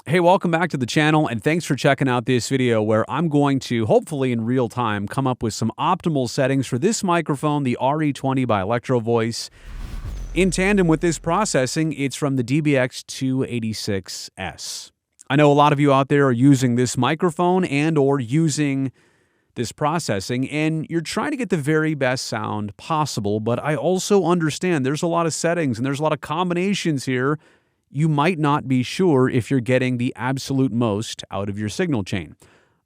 Hey, welcome back to the channel, and thanks for checking out this video where I'm going to, hopefully in real time, come up with some optimal settings for this microphone, the RE20 by Electro-Voice. In tandem with this processing, it's from the DBX 286S. I know a lot of you out there are using this microphone and or using this processing, and you're trying to get the very best sound possible, but I also understand there's a lot of settings and there's a lot of combinations here. You might not be sure if you're getting the absolute most out of your signal chain.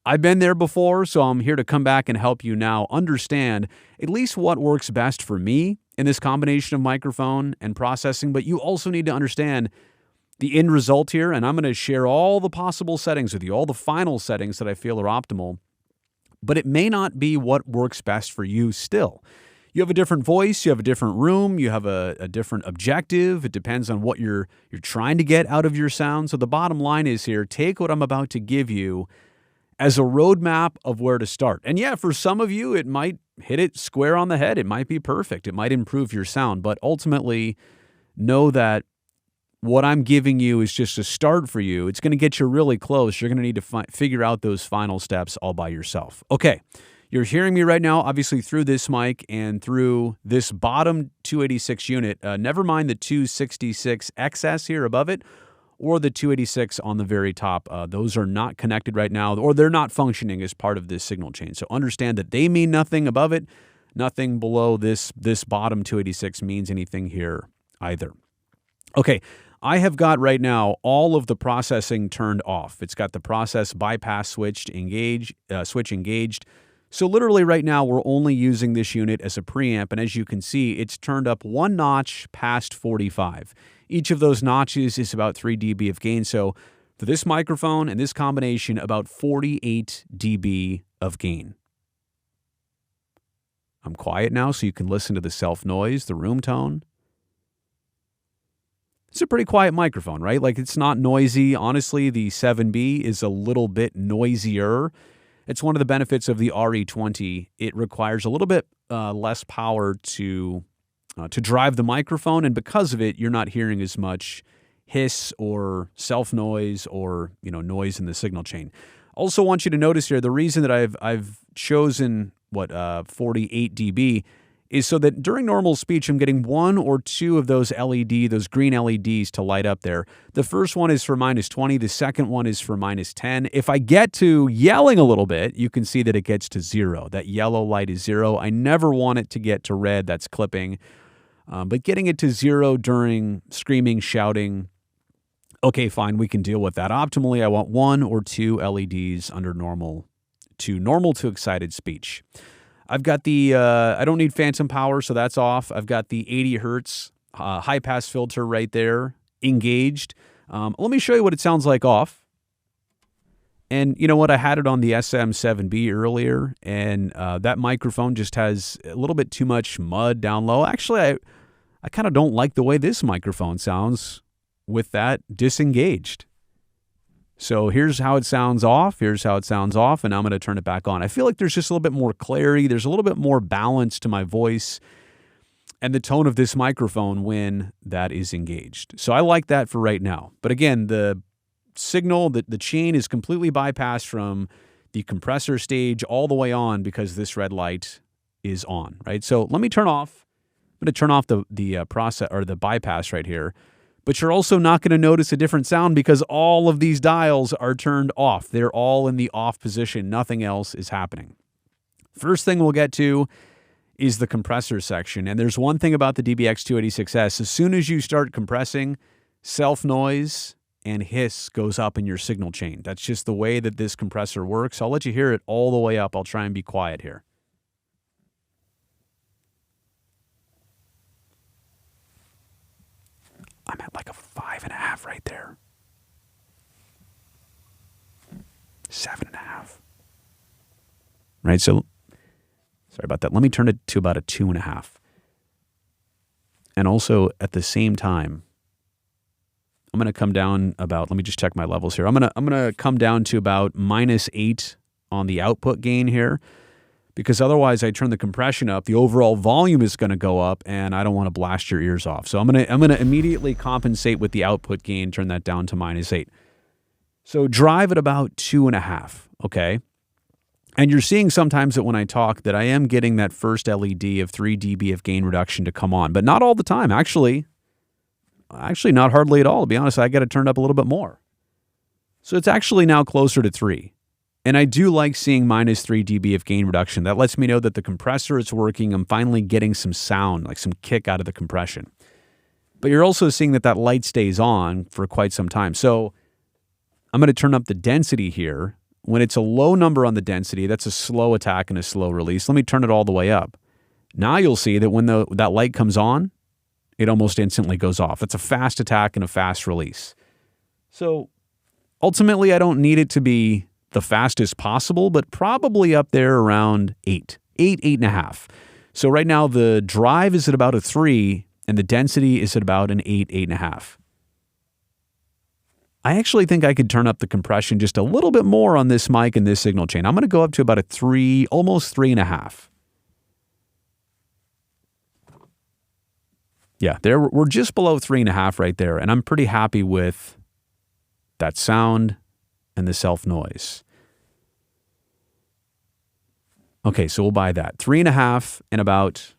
I've been there before, so I'm here to come back and help you now understand at least what works best for me in this combination of microphone and processing, but you also need to understand the end result here, and I'm going to share all the possible settings with you, all the final settings that I feel are optimal, but it may not be what works best for you still. You have a different voice, you have a different room, you have a different objective. It depends on what you're trying to get out of your sound. So the bottom line is here, take what I'm about to give you as a roadmap of where to start. And yeah, for some of you, it might hit it square on the head. It might be perfect. It might improve your sound. But ultimately, know that what I'm giving you is just a start for you. It's going to get you really close. You're going to need to figure out those final steps all by yourself. Okay. You're hearing me right now, obviously, through this mic and through this bottom 286 unit. Never mind the 266 XS here above it or the 286 on the very top. Those are not connected right now, or they're not functioning as part of this signal chain. So understand that they mean nothing above it. Nothing below this bottom 286 means anything here either. Okay, I have got right now all of the processing turned off. It's got the process bypass switch engaged. So literally right now, we're only using this unit as a preamp, and as you can see, it's turned up one notch past 45. Each of those notches is about 3 dB of gain, so for this microphone and this combination, about 48 dB of gain. I'm quiet now so you can listen to the self-noise, the room tone. It's a pretty quiet microphone, right? Like, it's not noisy. Honestly, the 7B is a little bit noisier. It's one of the benefits of the RE20. It requires a little bit less power to drive the microphone, and because of it, you're not hearing as much hiss or self-noise or noise in the signal chain. Also want you to notice here, the reason that I've chosen 48 dB is so that during normal speech, I'm getting 1 or 2 of those those green LEDs to light up there. The first one is for -20. The second one is for -10. If I get to yelling a little bit, you can see that it gets to 0. That yellow light is 0. I never want it to get to red. That's clipping. But getting it to 0 during screaming, shouting, okay, fine, we can deal with that. Optimally, I want 1 or 2 LEDs under normal to excited speech. I've got the, I don't need phantom power, so that's off. I've got the 80 hertz high-pass filter right there, engaged. Let me show you what it sounds like off. And you know what? I had it on the SM7B earlier, and that microphone just has a little bit too much mud down low. Actually, I kind of don't like the way this microphone sounds with that disengaged. So here's how it sounds off, here's how it sounds off, and I'm going to turn it back on. I feel like there's just a little bit more clarity, there's a little bit more balance to my voice and the tone of this microphone when that is engaged. So I like that for right now. But again, the signal, the chain is completely bypassed from the compressor stage all the way on because this red light is on, right? So let me turn off, I'm going to turn off the process or the bypass right here. But you're also not going to notice a different sound because all of these dials are turned off. They're all in the off position. Nothing else is happening. First thing we'll get to is the compressor section. And there's one thing about the DBX 286S. As soon as you start compressing, self-noise and hiss goes up in your signal chain. That's just the way that this compressor works. I'll let you hear it all the way up. I'll try and be quiet here. I'm at like a 5.5 right there. 7.5. Right, so sorry about that. Let me turn it to about a 2.5. And also at the same time, I'm going to come down about, let me just check my levels here. I'm going to come down to about -8 on the output gain here. Because otherwise I turn the compression up, the overall volume is going to go up, and I don't want to blast your ears off. So I'm going to immediately compensate with the output gain, turn that down to -8. So drive at about 2.5, okay? And you're seeing sometimes that when I talk that I am getting that first LED of 3 dB of gain reduction to come on, but not all the time. Actually, not hardly at all. To be honest, I got to turn it up a little bit more. So it's actually now closer to 3. And I do like seeing minus 3 dB of gain reduction. That lets me know that the compressor is working. I'm finally getting some sound, like some kick out of the compression. But you're also seeing that that light stays on for quite some time. So I'm going to turn up the density here. When it's a low number on the density, that's a slow attack and a slow release. Let me turn it all the way up. Now you'll see that when that light comes on, it almost instantly goes off. It's a fast attack and a fast release. So ultimately, I don't need it to be the fastest possible, but probably up there around 8.5. So right now the drive is at about a 3 and the density is at about an 8.5. I actually think I could turn up the compression just a little bit more on this mic and this signal chain. I'm going to go up to about a 3, almost 3.5. Yeah, we're just below 3.5 right there, and I'm pretty happy with that sound and the self noise. Okay, so we'll buy that. 3.5 and about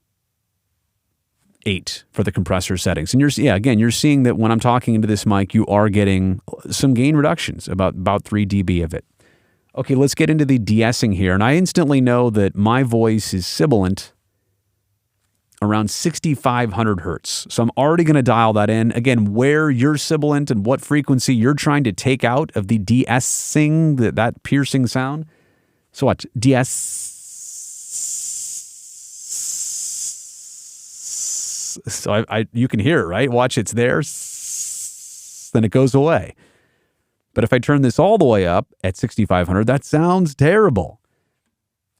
8 for the compressor settings. And you're seeing that when I'm talking into this mic, you are getting some gain reductions, about 3 dB of it. Okay, let's get into the de-essing here. And I instantly know that my voice is sibilant around 6,500 hertz. So I'm already going to dial that in. Again, where you're sibilant and what frequency you're trying to take out of the de-essing, that piercing sound. So watch, de-ess. So you can hear it, right? Watch, it's there, then it goes away. But if I turn this all the way up at 6,500, that sounds terrible.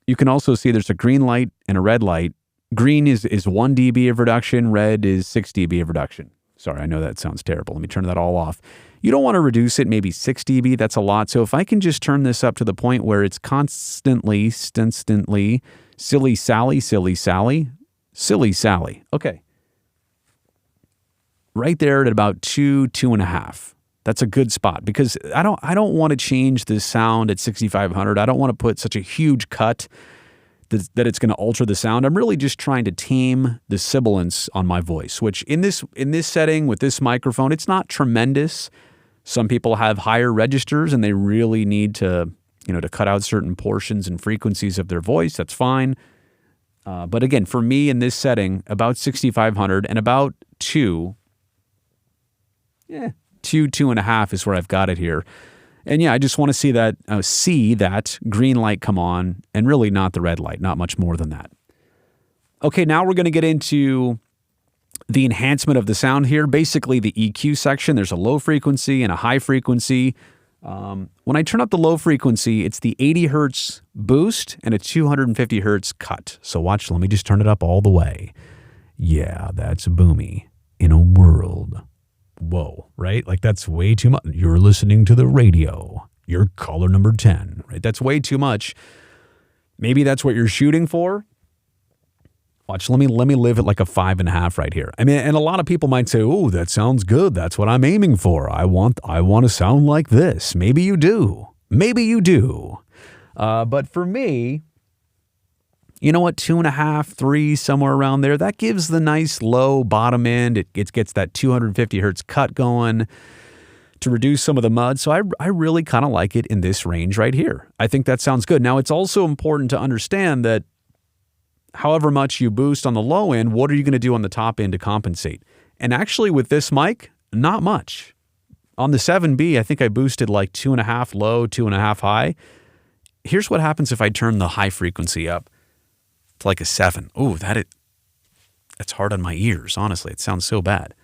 You can also see there's a green light and a red light. Green is 1 dB of reduction, red is 6 dB of reduction. Sorry, I know that sounds terrible. Let me turn that all off. You don't want to reduce it, maybe 6 dB, that's a lot. So if I can just turn this up to the point where it's constantly, silly Sally. Okay. Right there at about 2.5. That's a good spot because I don't want to change the sound at 6,500. I don't want to put such a huge cut that it's going to alter the sound. I'm really just trying to tame the sibilance on my voice, which in this setting with this microphone, it's not tremendous. Some people have higher registers and they really need to cut out certain portions and frequencies of their voice. That's fine. But again, for me in this setting, about 6,500 and about 2.5 is where I've got it here. And yeah, I just want to see that green light come on and really not the red light, not much more than that. Okay, now we're going to get into the enhancement of the sound here. Basically the EQ section, there's a low frequency and a high frequency. When I turn up the low frequency, it's the 80 hertz boost and a 250 hertz cut. So watch, let me just turn it up all the way. Yeah, that's boomy in a world. Whoa, right? Like that's way too much. You're listening to the radio. You're caller number 10, right? That's way too much. Maybe that's what you're shooting for. Watch, let me live at like a 5.5 right here. I mean, and a lot of people might say, "Oh, that sounds good. That's what I'm aiming for. I want to sound like this." Maybe you do. But for me, you know what? 2.5, 3, somewhere around there. That gives the nice low bottom end. It gets that 250 hertz cut going to reduce some of the mud. So I really kind of like it in this range right here. I think that sounds good. Now, it's also important to understand that however much you boost on the low end, what are you going to do on the top end to compensate? And actually with this mic, not much. On the 7B, I think I boosted like 2.5 low, 2.5 high. Here's what happens if I turn the high frequency up to like a 7. Ooh, that's hard on my ears, honestly. It sounds so bad.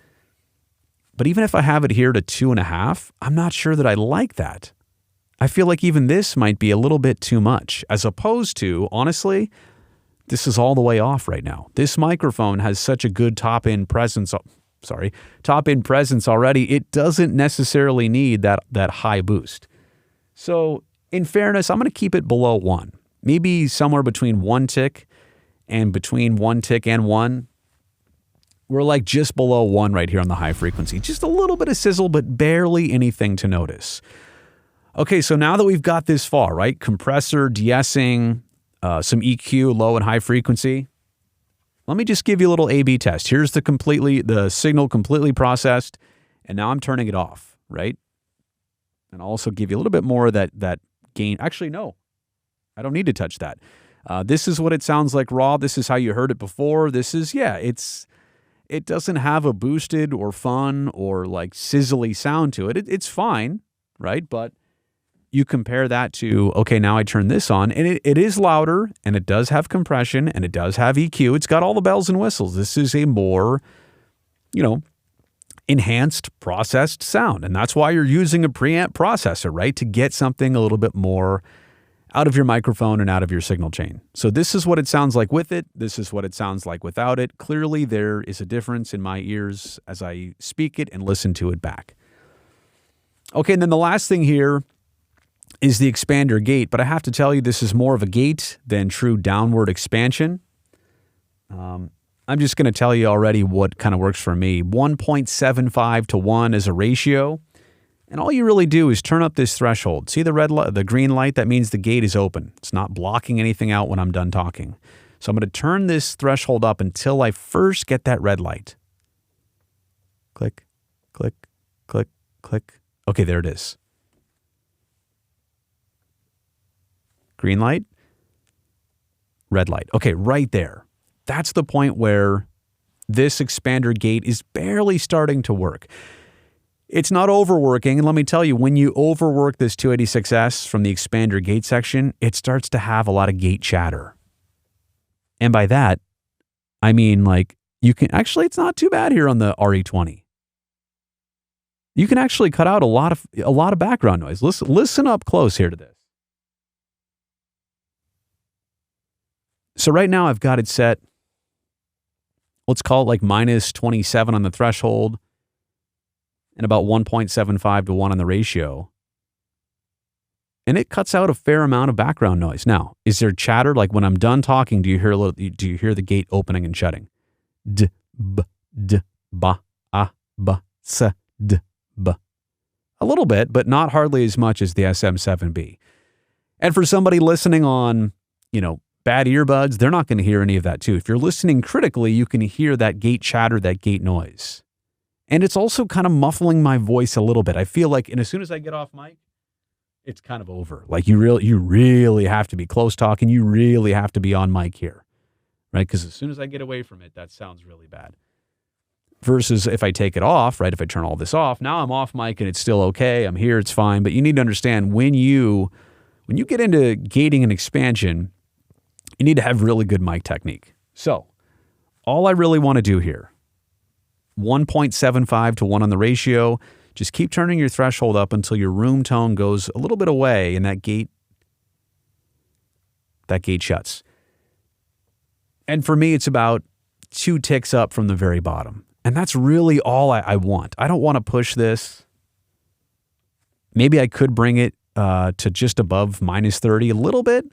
But even if I have it here to 2.5, I'm not sure that I like that. I feel like even this might be a little bit too much, as opposed to, honestly, this is all the way off right now. This microphone has such a good top-end presence already. It doesn't necessarily need that high boost. So in fairness, I'm going to keep it below 1. Maybe somewhere between 1 tick and between 1 tick and 1. We're like just below 1 right here on the high frequency. Just a little bit of sizzle, but barely anything to notice. Okay, so now that we've got this far, right? Compressor, de-essing, some EQ, low and high frequency. Let me just give you a little A/B test. Here's the signal completely processed, and now I'm turning it off, right? And I'll also give you a little bit more of that gain. Actually, no, I don't need to touch that. This is what it sounds like raw. This is how you heard it before. This is, it doesn't have a boosted or fun or like sizzly sound to it. It's fine, right? But you compare that to, okay, now I turn this on, and it is louder, and it does have compression, and it does have EQ. It's got all the bells and whistles. This is a more, enhanced, processed sound. And that's why you're using a preamp processor, right? To get something a little bit more out of your microphone and out of your signal chain. So this is what it sounds like with it. This is what it sounds like without it. Clearly, there is a difference in my ears as I speak it and listen to it back. Okay, and then the last thing here is the expander gate, but I have to tell you, this is more of a gate than true downward expansion. I'm just going to tell you already what kind of works for me. 1.75 to 1 is a ratio. And all you really do is turn up this threshold. See the green light? That means the gate is open. It's not blocking anything out when I'm done talking. So I'm going to turn this threshold up until I first get that red light. Click, click, click, click. Okay, there it is. Green light, red light. Okay, right there. That's the point where this expander gate is barely starting to work. It's not overworking, and let me tell you, when you overwork this 286S from the expander gate section, it starts to have a lot of gate chatter. And by that, I mean it's not too bad here on the RE20. You can actually cut out a lot of background noise. Listen up close here to this. So right now I've got it set, let's call it like minus 27 on the threshold and about 1.75 to 1 on the ratio. And it cuts out a fair amount of background noise. Now, is there chatter? Like when I'm done talking, do you hear the gate opening and shutting? D, b, d, ba, a, b, s, d, b. A little bit, but not hardly as much as the SM7B. And for somebody listening on, bad earbuds, they're not going to hear any of that too. If you're listening critically, you can hear that gate chatter, that gate noise. And it's also kind of muffling my voice a little bit. I feel like, and as soon as I get off mic, it's kind of over. Like you really have to be close talking. You really have to be on mic here, right? Because as soon as I get away from it, that sounds really bad. Versus if I take it off, right? If I turn all this off, now I'm off mic and it's still okay. I'm here, it's fine. But you need to understand when you get into gating and expansion, you need to have really good mic technique. So all I really want to do here, 1.75 to 1 on the ratio, just keep turning your threshold up until your room tone goes a little bit away and that gate shuts. And for me, it's about 2 ticks up from the very bottom. And that's really all I want. I don't want to push this. Maybe I could bring it to just above minus 30 a little bit.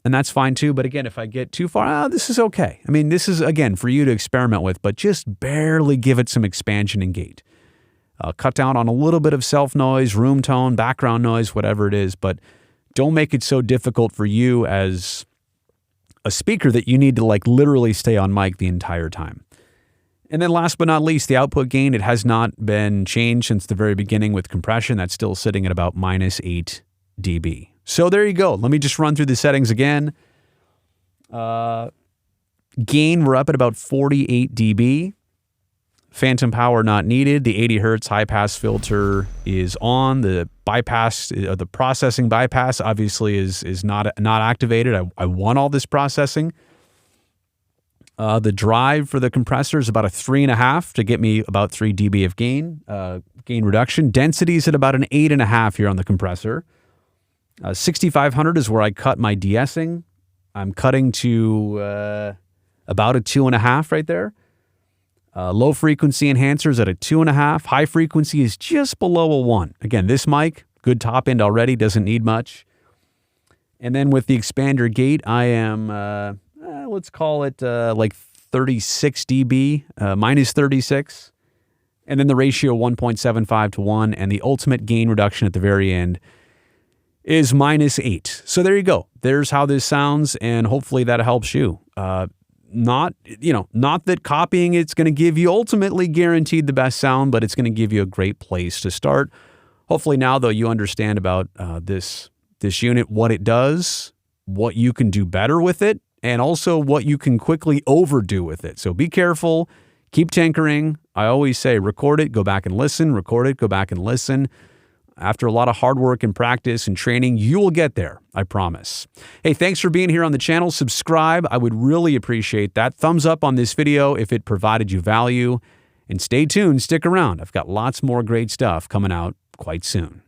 And that's fine too. But again, if I get too far, this is okay. I mean, this is, again, for you to experiment with, but just barely give it some expansion and gate. Cut down on a little bit of self noise, room tone, background noise, whatever it is. But don't make it so difficult for you as a speaker that you need to literally stay on mic the entire time. And then last but not least, the output gain, it has not been changed since the very beginning with compression. That's still sitting at about minus 8 dB. So there you go. Let me just run through the settings again. Gain, we're up at about 48 dB. Phantom power not needed. The 80 hertz high pass filter is on. The bypass, the processing bypass, obviously is not activated. I want all this processing. The drive for the compressor is about a 3.5 to get me about 3 dB of gain reduction. Density is at about an 8.5 here on the compressor. 6500 is where I cut my de-essing. I'm cutting to about a 2.5 right there. Low frequency enhancers at a 2.5. High frequency is just below a 1. Again, this mic, good top end already, doesn't need much. And then with the expander gate, I am, let's call it like 36 dB, minus 36. and then the ratio 1.75 to 1, and the ultimate gain reduction at the very end is -8. So there you go. There's how this sounds, and hopefully that helps you. Not that copying it's going to give you ultimately guaranteed the best sound, but it's going to give you a great place to start. Hopefully now, though, you understand about this unit, what it does, what you can do better with it, and also what you can quickly overdo with it. So be careful. Keep tinkering. I always say record it, go back and listen, record it, go back and listen. After a lot of hard work and practice and training, you will get there, I promise. Hey, thanks for being here on the channel. Subscribe. I would really appreciate that. Thumbs up on this video if it provided you value. And stay tuned. Stick around. I've got lots more great stuff coming out quite soon.